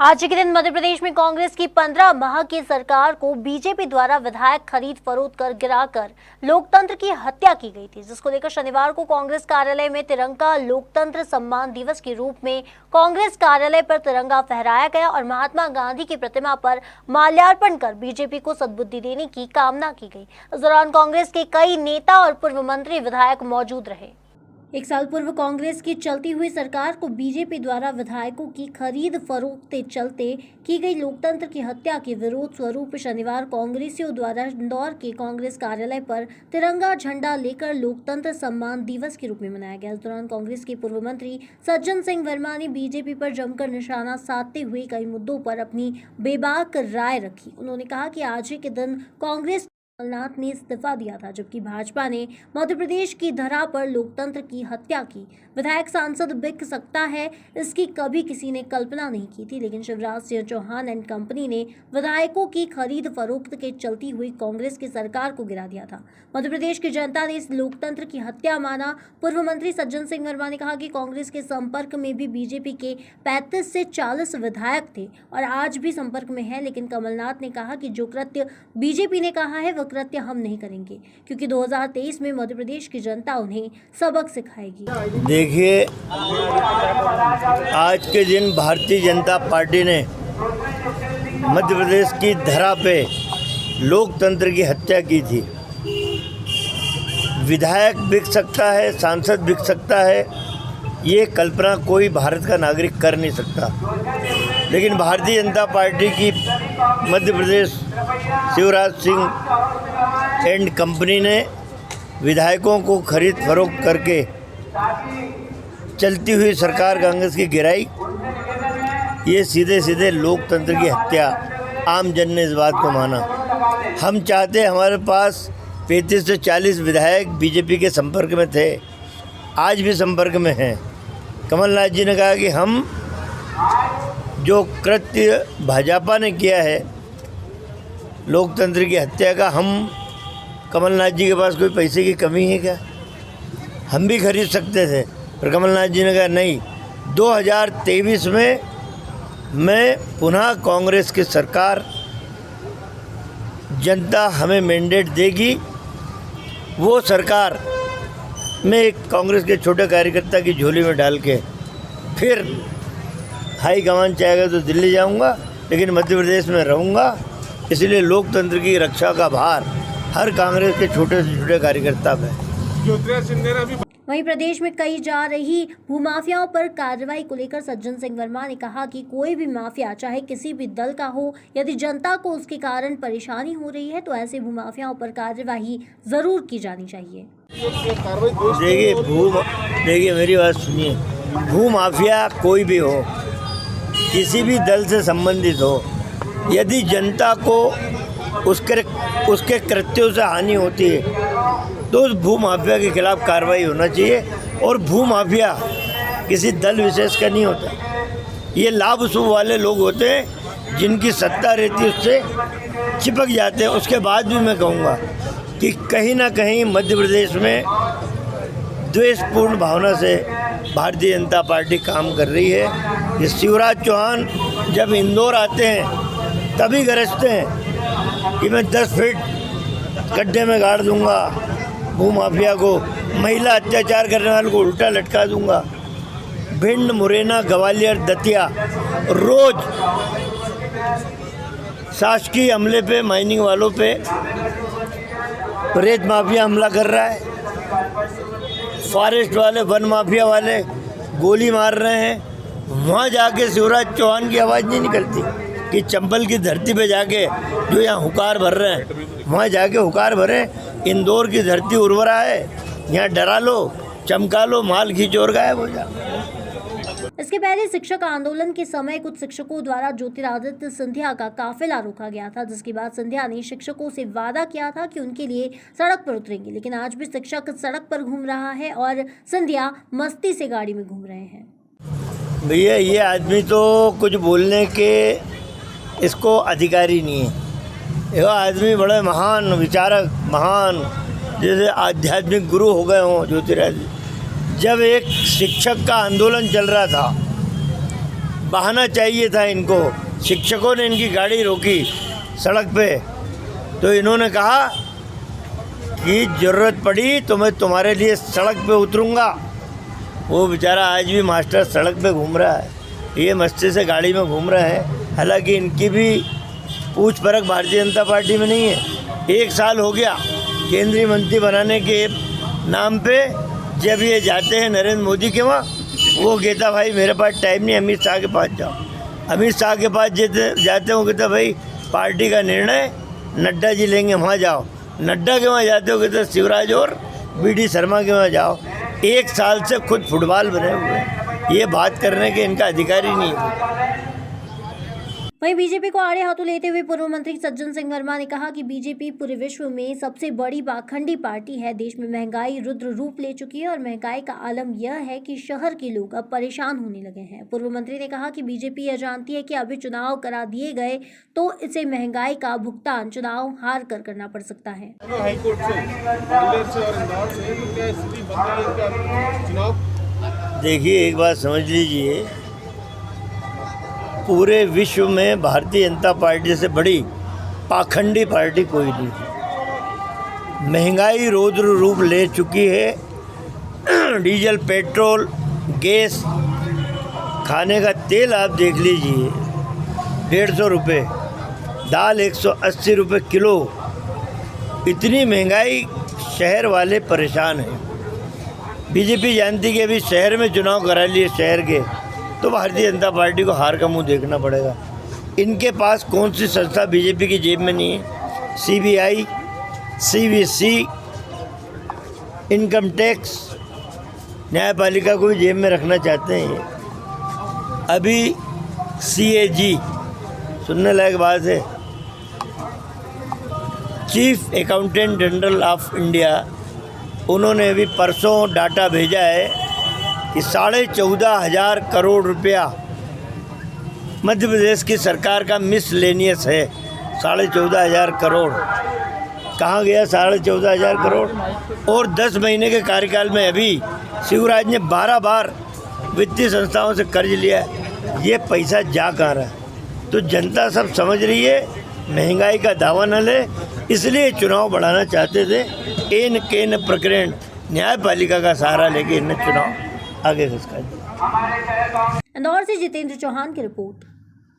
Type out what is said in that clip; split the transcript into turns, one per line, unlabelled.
आज के दिन मध्य प्रदेश में कांग्रेस की 15 माह की सरकार को बीजेपी द्वारा विधायक खरीद फरोख्त कर गिराकर लोकतंत्र की हत्या की गई थी, जिसको लेकर शनिवार को कांग्रेस कार्यालय में तिरंगा लोकतंत्र सम्मान दिवस के रूप में कांग्रेस कार्यालय पर तिरंगा फहराया गया और महात्मा गांधी की प्रतिमा पर माल्यार्पण कर बीजेपी को सद्बुद्धि देने की कामना की गई। इस दौरान कांग्रेस के कई नेता और पूर्व मंत्री विधायक मौजूद रहे। एक साल पूर्व कांग्रेस की चलती हुई सरकार को बीजेपी द्वारा विधायकों की खरीद फरोख्त के चलते की गई लोकतंत्र की हत्या के विरोध स्वरूप शनिवार कांग्रेसियों द्वारा इंदौर के कांग्रेस कार्यालय पर तिरंगा झंडा लेकर लोकतंत्र सम्मान दिवस के रूप में मनाया गया। इस दौरान कांग्रेस के पूर्व मंत्री सज्जन सिंह वर्मा ने बीजेपी पर जमकर निशाना साधते हुए कई मुद्दों पर अपनी बेबाक राय रखी। उन्होंने कहा कि आज ही के दिन कांग्रेस कमलनाथ ने इस्तीफा दिया था, जबकि भाजपा ने मध्य प्रदेश की धरा पर लोकतंत्र की हत्या की। विधायक सांसद बिक सकता है, इसकी कभी किसी ने कल्पना नहीं की थी, लेकिन शिवराज सिंह चौहान एंड कंपनी ने विधायकों की खरीद फरोख्त के चलती हुई कांग्रेस की सरकार को गिरा दिया था। मध्य प्रदेश की जनता ने इस लोकतंत्र की हत्या माना। पूर्व मंत्री सज्जन सिंह वर्मा ने कहा कि कांग्रेस के संपर्क में भी बीजेपी के 35 से 40 विधायक थे और आज भी संपर्क में है, लेकिन कमलनाथ ने कहा कि जो कृत्य बीजेपी ने कहा है कृत्य हम नहीं करेंगे, क्योंकि 2023 में मध्य प्रदेश की जनता उन्हें सबक सिखाएगी।
देखिए, आज के दिन भारतीय जनता पार्टी ने मध्य प्रदेश की धरा पे लोकतंत्र की हत्या की थी। विधायक बिक सकता है, सांसद बिक सकता है, ये कल्पना कोई भारत का नागरिक कर नहीं सकता, लेकिन भारतीय जनता पार्टी की मध्य प्रदेश शिवराज सिंह एंड कंपनी ने विधायकों को खरीद फरोख्त करके चलती हुई सरकार कांग्रेस की गिराई। ये सीधे सीधे लोकतंत्र की हत्या। आम जन ने इस बात को माना। हम चाहते, हमारे पास 35 से 40 विधायक बीजेपी के संपर्क में थे, आज भी संपर्क में हैं। कमलनाथ जी ने कहा कि हम जो कृत्य भाजपा ने किया है लोकतंत्र की हत्या का, हम कमलनाथ जी के पास कोई पैसे की कमी है क्या? हम भी खरीद सकते थे, पर कमलनाथ जी ने कहा नहीं, 2023 में मैं पुनः कांग्रेस की सरकार, जनता हमें मैंडेट देगी, वो सरकार मैं एक कांग्रेस के छोटे कार्यकर्ता की झोली में डाल के फिर हाई कमान चाहेगा तो दिल्ली जाऊंगा, लेकिन मध्य प्रदेश में रहूंगा। इसलिए लोकतंत्र की रक्षा का भार हर कांग्रेस के छोटे से छोटे कार्यकर्ता पे।
वहीं प्रदेश में कई जा रही भूमाफियाओं पर कार्रवाई को लेकर सज्जन सिंह वर्मा ने कहा कि कोई भी माफिया चाहे किसी भी दल का हो, यदि जनता को उसके कारण परेशानी हो रही है तो ऐसे भूमाफियाओं पर कार्रवाई जरूर की जानी चाहिए।
देखिए मेरी बात सुनिए, भूमाफिया कोई भी हो, किसी भी दल से संबंधित हो, यदि जनता को उसके कृत्यों से हानि होती है तो उस भूमाफिया के खिलाफ कार्रवाई होना चाहिए। और भूमाफिया किसी दल विशेष का नहीं होता, ये लाभ उसूल वाले लोग होते हैं जिनकी सत्ता रहती है उससे चिपक जाते हैं। उसके बाद भी मैं कहूँगा कि कहीं ना कहीं मध्य प्रदेश में द्वेषपूर्ण भावना से भारतीय जनता पार्टी काम कर रही है। ये शिवराज चौहान जब इंदौर आते हैं तभी गरजते हैं कि मैं 10 फीट गड्ढे में गाड़ दूंगा भूमाफिया को, महिला अत्याचार करने वालों को उल्टा लटका दूंगा। भिंड, मुरैना, ग्वालियर, दतिया रोज शासकीय अमले पे, माइनिंग वालों पे रेत माफिया हमला कर रहा है, फॉरेस्ट वाले, वन माफिया वाले गोली मार रहे हैं। वहाँ जाके शिवराज चौहान की आवाज़ नहीं निकलती कि चंबल की धरती पे जाके जो यहाँ हुकार भर रहे हैं, वहाँ जाके हुकार भरें। इंदौर की धरती उर्वरा है, यहाँ डरा लो, चमका लो, माल खींच और गायब हो जा।
इसके पहले शिक्षक आंदोलन के समय कुछ शिक्षकों द्वारा ज्योतिरादित्य सिंधिया का काफिला रोका गया था, जिसके बाद सिंधिया ने शिक्षकों से वादा किया था कि उनके लिए सड़क पर उतरेंगे, लेकिन आज भी शिक्षक सड़क पर घूम रहा है और सिंधिया मस्ती से गाड़ी में घूम रहे हैं।
भैया, ये आदमी तो कुछ बोलने के इसको अधिकारी नहीं है। ये आदमी बड़े महान विचारक, महान जैसे आध्यात्मिक गुरु हो गए हों ज्योतिरादित्य। जब एक शिक्षक का आंदोलन चल रहा था बहाना चाहिए था इनको। शिक्षकों ने इनकी गाड़ी रोकी सड़क पे, तो इन्होंने कहा कि ज़रूरत पड़ी तो मैं तुम्हारे लिए सड़क पे उतरूँगा। वो बेचारा आज भी मास्टर सड़क पे घूम रहा है, ये मस्ती से गाड़ी में घूम रहे हैं। हालांकि इनकी भी पूछ परख भारतीय जनता पार्टी में नहीं है। 1 साल हो गया केंद्रीय मंत्री बनाने के नाम पे, जब ये जाते हैं नरेंद्र मोदी के वहाँ, वो कहता भाई मेरे पास टाइम नहीं, अमित शाह के पास जाओ। अमित शाह के पास जाते हो, कहता भाई पार्टी का निर्णय नड्डा जी लेंगे, वहाँ जाओ। नड्डा के वहाँ जाते हो, कहते शिवराज और BD शर्मा के वहाँ जाओ। 1 साल से खुद फुटबॉल बने हुए हैं, ये बात करने के इनका अधिकार ही नहीं है।
वहीं बीजेपी को आड़े हाथों लेते हुए पूर्व मंत्री सज्जन सिंह वर्मा ने कहा कि बीजेपी पूरे विश्व में सबसे बड़ी पाखंडी पार्टी है। देश में महंगाई रुद्र रूप ले चुकी है और महंगाई का आलम यह है कि शहर के लोग अब परेशान होने लगे हैं। पूर्व मंत्री ने कहा कि बीजेपी यह जानती है कि अभी चुनाव करा दिए गए तो इसे महंगाई का भुगतान चुनाव हार कर करना पड़ सकता है।
हाईकोर्ट से ग्वालियर से और इंदौर से तो क्या स्थिति बन रही है क्या चुनाव?
देखिए, एक बात समझ लीजिए, पूरे विश्व में भारतीय जनता पार्टी से बड़ी पाखंडी पार्टी कोई नहीं है। महंगाई रौद्र रूप ले चुकी है। डीजल, पेट्रोल, गैस, खाने का तेल आप देख लीजिए 150 रुपये, दाल 180 रुपये किलो। इतनी महंगाई, शहर वाले परेशान हैं। बीजेपी जानती कि अभी शहर में चुनाव करा लिए शहर के, तो भारतीय जनता पार्टी को हार का मुंह देखना पड़ेगा। इनके पास कौन सी संस्था बीजेपी की जेब में नहीं है? CBI, CVC, इनकम टैक्स, न्यायपालिका को भी जेब में रखना चाहते हैं। अभी CAG, सुनने लायक बात है, chief accountant general of India, उन्होंने अभी परसों डाटा भेजा है कि 14,500 करोड़ रुपया मध्य प्रदेश की सरकार का मिसलेनियस है। 14,500 करोड़ कहाँ गया? 14,500 करोड़। और 10 महीने के कार्यकाल में अभी शिवराज ने 12 बार वित्तीय संस्थाओं से कर्ज लिया है। ये पैसा जा कहाँ रहा है? तो जनता सब समझ रही है, महंगाई का दावा न ले, इसलिए चुनाव बढ़ाना चाहते थे। एन केन प्रकरण न्यायपालिका का सहारा लेके इन्हें चुनाव आगे खिसका दिया।
इंदौर से जितेंद्र चौहान की रिपोर्ट।